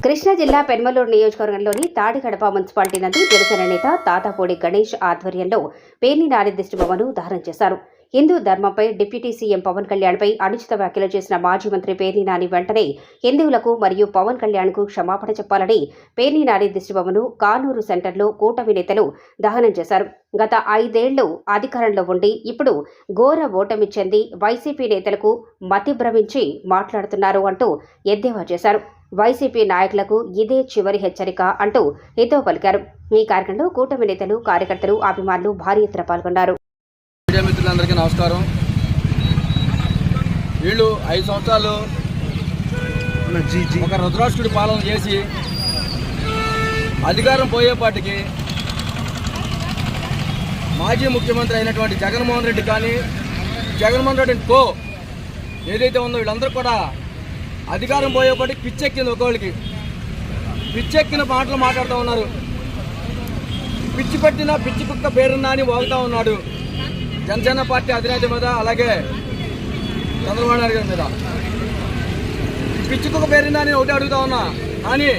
కృష్ణా జిల్లా పెన్మలూరు నియోజకవర్గంలోని తాడిగడప మున్సిపాలిటీ నందు జనసేన నేత తాతాపూడి గణేష్ ఆధ్వర్యంలో పేర్ని నాని దిష్టిబొమ్మను దహనం చేశారు. హిందూ ధర్మంపై డిప్యూటీ సీఎం పవన్ కళ్యాణ్పై అనుచిత వ్యాఖ్యలు చేసిన మాజీ మంత్రి పేర్ని నాని వెంటనే హిందువులకు మరియు పవన్ కళ్యాణ్కు క్షమాపణ చెప్పాలని పేర్ని నాని దిష్టిబొమ్మను కానూరు సెంటర్లో కూటమి నేతలు దహనం చేశారు. గత 5 ఏళ్లు అధికారంలో ఉండి ఇప్పుడు ఘోర ఓటమి చెంది వైసీపీ నేతలకు మతిభ్రమించి మాట్లాడుతున్నారు అంటూ ఎద్దేవా చేశారు. వైసీపీ నాయకులకు ఇదే చివరి హెచ్చరిక అంటూ హితవు పలికారు. ఈ కార్యక్రమంలో కూటమి నేతలు, కార్యకర్తలు, అభిమానులు భారీ ఎత్తున పాల్గొన్నారు. మీడియా మిత్రులందరికీ నమస్కారం. వీళ్ళు 5 సంవత్సరాలు ఒక రుద్రాష్ట్రుడి పాలన చేసి అధికారం పోయేపాటికి మాజీ ముఖ్యమంత్రి అయినటువంటి జగన్మోహన్ రెడ్డి కానీ జగన్మోహన్ రెడ్డి కో ఏదైతే ఉందో వీళ్ళందరూ కూడా అధికారం పోయేపాటికి పిచ్చెక్కింది. ఒకళ్ళకి పిచ్చెక్కిన మాటలు మాట్లాడుతూ ఉన్నారు. పిచ్చి పట్టిన పిచ్చి కుక్క పేరున్నా అని వాగుతూ ఉన్నాడు జనసేన పార్టీ అధినేత మీద, అలాగే చంద్రబాబు నాయుడు గారి మీద. పిచ్చి కుక్క పేరున్నా అని ఒకటి అడుగుతా ఉన్నా. కానీ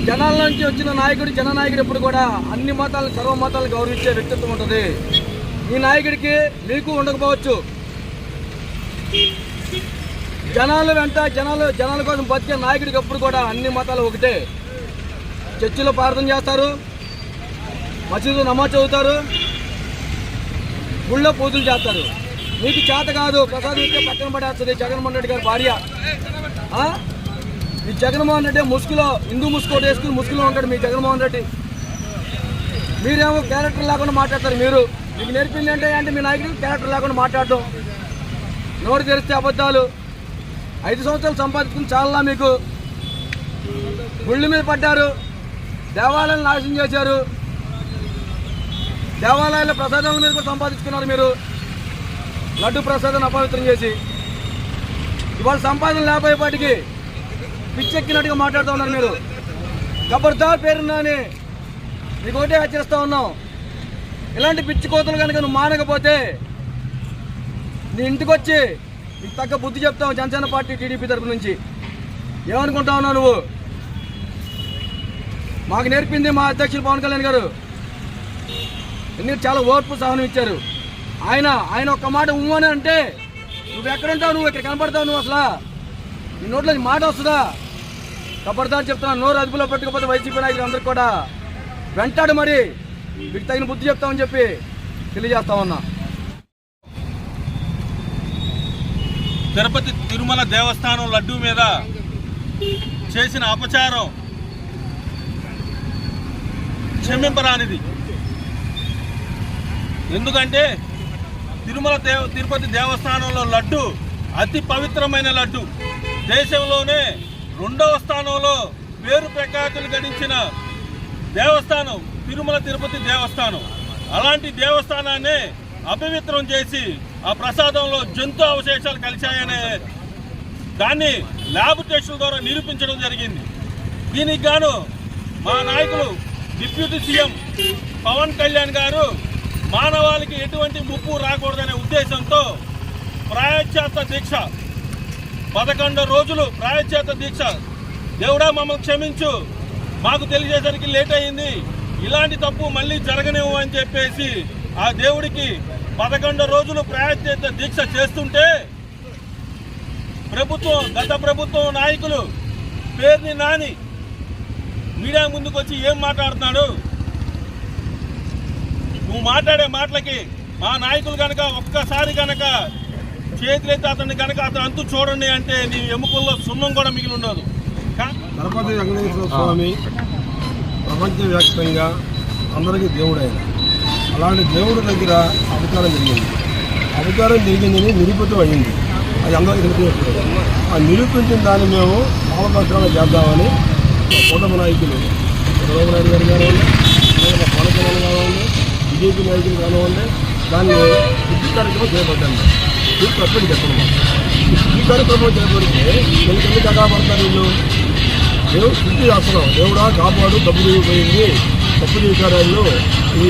జనాల నుంచి వచ్చిన నాయకుడు, జననాయకుడు ఎప్పుడు కూడా అన్ని మతాలను, సర్వ మతాలను గౌరవించే వ్యక్తిత్వం ఉంటుంది. ఈ నాయకుడికి మీకు ఉండకపోవచ్చు. జనాల వెంట జనాల కోసం బతికే నాయకుడికి ఎప్పుడు కూడా అన్ని మతాలు ఒకటే. చర్చిలో ప్రార్థన చేస్తారు, మసీదులో నమాజ్ చదువుతారు, గుళ్ళో పూజలు చేస్తారు. మీకు చేత కాదు, ప్రసాదం ఇస్తే పక్కన పడేస్తుంది జగన్మోహన్ రెడ్డి గారి భార్య. ఈ జగన్మోహన్ రెడ్డి ముసుగులో, హిందూ ముసుగు వేసుకుని ముసుగులో ఉంటాడు మీ జగన్మోహన్ రెడ్డి. మీరేమో క్యారెక్టర్ లేకుండా మాట్లాడతారు. మీకు నేర్పింది అంటే మీ నాయకుడికి క్యారెక్టర్ లేకుండా మాట్లాడటం, నోరు తెరిస్తే అబద్ధాలు. 5 సంవత్సరాలు సంపాదించుకుని చాలా. మీకు గుళ్ళ మీద పడ్డారు, దేవాలయాలను నాశనం చేశారు, దేవాలయాల ప్రసాదాల మీద కూడా సంపాదించుకున్నారు. మీరు లడ్డు ప్రసాదాన్ని అపవిత్రం చేసి ఇవాళ సంపాదన లేకపోయేపాటికి పిచ్చెక్కినట్టుగా మాట్లాడుతూ ఉన్నారు. మీరు ఖబర్దార్ పేరున్నాని మీకు ఒకటే హెచ్చరిస్తూ ఉన్నాం. ఇలాంటి పిచ్చి కోతలు కనుక నువ్వు మానకపోతే నీ ఇంటికి వచ్చి నీకు తగ్గ బుద్ధి చెప్తావు. జనసేన పార్టీ, టీడీపీ తరఫు నుంచి ఏమనుకుంటా ఉన్నావు నువ్వు? మాకు నేర్పింది మా అధ్యక్షులు పవన్ కళ్యాణ్ గారు. ఎందుకంటే చాలా ఓర్పు, సహనం ఇచ్చారు. ఆయన ఒక్క మాట అని అంటే నువ్వు ఎక్కడుంటావు? నువ్వు ఇక్కడ కనపడతావు? నువ్వు అసలు నీ నోట్లో మాట వస్తుందా? ఖబర్దార్ చెప్తున్నా. నోరు అదుపులో పెట్టుకోకపోతే వైసీపీ నాయకులు అందరికి కూడా వెంటాడు. మరి మీకు తగిన బుద్ధి చెప్తామని చెప్పి తెలియజేస్తా ఉన్నా. తిరుపతి తిరుమల దేవస్థానం లడ్డూ మీద చేసిన అపచారం క్షమింపరానిది. ఎందుకంటే తిరుపతి దేవస్థానంలో లడ్డు అతి పవిత్రమైన లడ్డు. దేశంలోనే 2వ స్థానంలో పేరు ప్రఖ్యాతులు గడించిన దేవస్థానం తిరుమల తిరుపతి దేవస్థానం. అలాంటి దేవస్థానాన్ని అపవిత్రం చేసి ఆ ప్రసాదంలో జంతు అవశేషాలు కలిశాయనే దాన్ని ల్యాబ్ టెస్టుల ద్వారా నిరూపించడం జరిగింది. దీనికి గాను మా నాయకులు డిప్యూటీ సీఎం పవన్ కళ్యాణ్ గారు మానవాళికి ఎటువంటి ముప్పు రాకూడదనే ఉద్దేశంతో ప్రాయశ్చిత్త దీక్ష 11 రోజులు ప్రాయశ్చిత్త దీక్ష. దేవుడా మమ్మల్ని క్షమించు, మాకు తెలియజేసరికి లేట్ అయింది, ఇలాంటి తప్పు మళ్ళీ జరగనివ్వు అని చెప్పేసి ఆ దేవుడికి 11 రోజులు ప్రాయశ్చిత్త దీక్ష చేస్తుంటే గత ప్రభుత్వం నాయకులు పేర్ని నాని మీడియా ముందుకు వచ్చి ఏం మాట్లాడుతున్నాడు? నువ్వు మాట్లాడే మాటలకి మా నాయకులు కనుక ఒక్కసారి కనుక చేతులెత్తి అతన్ని కనుక అతను అంతు చూడండి అంటే నీ ఎముకల్లో సున్నం కూడా మిగిలి ఉండదు. తిరుపతి వెంకటేశ్వర స్వామి ప్రపంచవ్యాప్తంగా అందరికీ దేవుడైన అలాంటి దేవుడి దగ్గర అధికారం జరిగిందని నిరూపితం అయ్యింది. అది అందరికీ తెలియజేస్తుంది. ఆ నిరూపించిన దాన్ని మేము మానవపత్రాలు చేద్దామని కూటమి నాయకులు చంద్రబాబు నాయుడు గారు కానివ్వండి, పవన్ కళ్యాణ్ కానివ్వండి, బీజేపీ నాయకులు కానివ్వండి, దాన్ని శుద్ధి కార్యక్రమం చేపట్టాను. ఇది తప్పని చెప్పడం. ఈ కార్యక్రమం చేపడితే వీళ్ళకి ఎందుకు అగాపడతారు? వీళ్ళు దేవుడు శుద్ధి చేస్తున్నాం. దేవుడా కాపాడు, డబ్బు దిగిపోయింది, తప్పు చేశారు, వాళ్ళు ఈ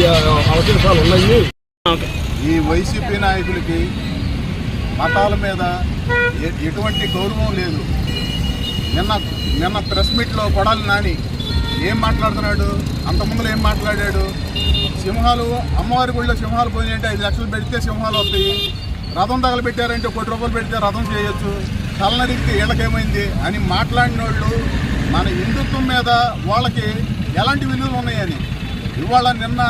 అవశేషాలు ఉన్నాయి. ఈ వైసీపీ నాయకులకి మతాల మీద ఎటువంటి గౌరవం లేదు. నిన్న ప్రెస్ మీట్లో కొడాలి నాని ఏం మాట్లాడుతున్నాడు, అంతకుముందులో ఏం మాట్లాడాడు? సింహాలు అమ్మవారి గుళ్ళో సింహాలు పోయినాయంటే 5 లక్షలు పెడితే సింహాలు వస్తాయి, రథం తగలబెట్టారంటే 1 కోటి రూపాయలు పెడితే రథం చేయొచ్చు, తలనరిగితే వీళ్ళకేమైంది అని మాట్లాడిన వాళ్ళు మన హిందుత్వం మీద వాళ్ళకి ఎలాంటి విలువలు ఉన్నాయని. ఇవాళ నిన్న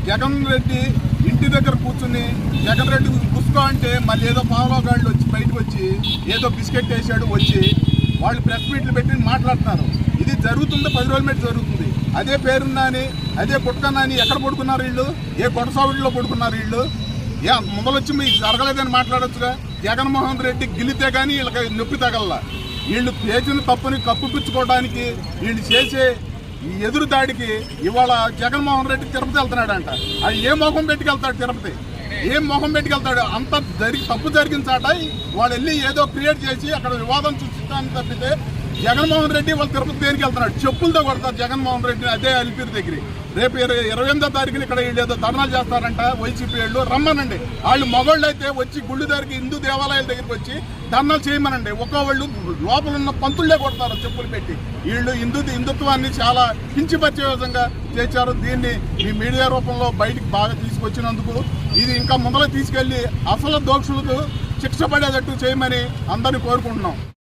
జగన్ రెడ్డి ఇంటి దగ్గర కూర్చుని జగన్ రెడ్డి పుస్తకం అంటే మళ్ళీ ఏదో పావులోగాళ్ళు వచ్చి బయటకు వచ్చి ఏదో బిస్కెట్ వేసాడు వచ్చి వాళ్ళు ప్రెస్ మీట్లు పెట్టి మాట్లాడుతున్నారు. ఇది జరుగుతుంది, 10 రోజుల మీద జరుగుతుంది. అదే పేరున్నాని అదే పుట్టకన్నాని ఎక్కడ పడుకున్నారు వీళ్ళు? ఏ కొట్టసావిడిలో పడుకున్నారు వీళ్ళు? ముందలొచ్చి మీకు జరగలేదని మాట్లాడొచ్చుగా. జగన్మోహన్ రెడ్డి గెలితే కానీ వీళ్ళకి నొప్పి తగల. వీళ్ళు చేసిన తప్పుని కప్పుపించుకోవడానికి వీళ్ళు చేసే ఈ ఎదురు దాడికి ఇవాళ జగన్మోహన్ రెడ్డి తిరుపతి వెళ్తున్నాడంట. అది ఏ మొహం పెట్టుకెళ్తాడు తిరుపతి? ఏం మొహం పెట్టుకెళ్తాడు? అంత తప్పు జరిగిన చాట వాళ్ళు వెళ్ళి ఏదో క్రియేట్ చేసి అక్కడ వివాదం చూస్తాను తప్పితే జగన్మోహన్ రెడ్డి వాళ్ళు తిరుపతి దేనికి వెళ్తున్నాడు? చెప్పులతో కొడతారు జగన్మోహన్ రెడ్డి అదే అలిపిరి దగ్గర. రేపు 28వ తారీఖున ఇక్కడ వీళ్ళు ఏదో ధర్నాలు చేస్తారంట వైసీపీ వాళ్ళు. రమ్మనండి. వాళ్ళు మగవాళ్ళు అయితే వచ్చి గుళ్ళు దగ్గరికి హిందూ దేవాలయాల దగ్గరికి వచ్చి ధర్నాలు చేయమనండి. ఒక్కోళ్ళు లోపల ఉన్న పంతుళ్లే కొడతారు చెప్పులు పెట్టి. వీళ్ళు హిందుత్వాన్ని చాలా కించిపరిచే విధంగా చేశారు. దీన్ని ఈ మీడియా రూపంలో బయటికి బాగా తీసుకొచ్చినందుకు ఇది ఇంకా ముందర తీసుకెళ్లి అసలు దోషులకు శిక్ష పడేటట్టు చేయమని అందరినీ కోరుకుంటున్నాం.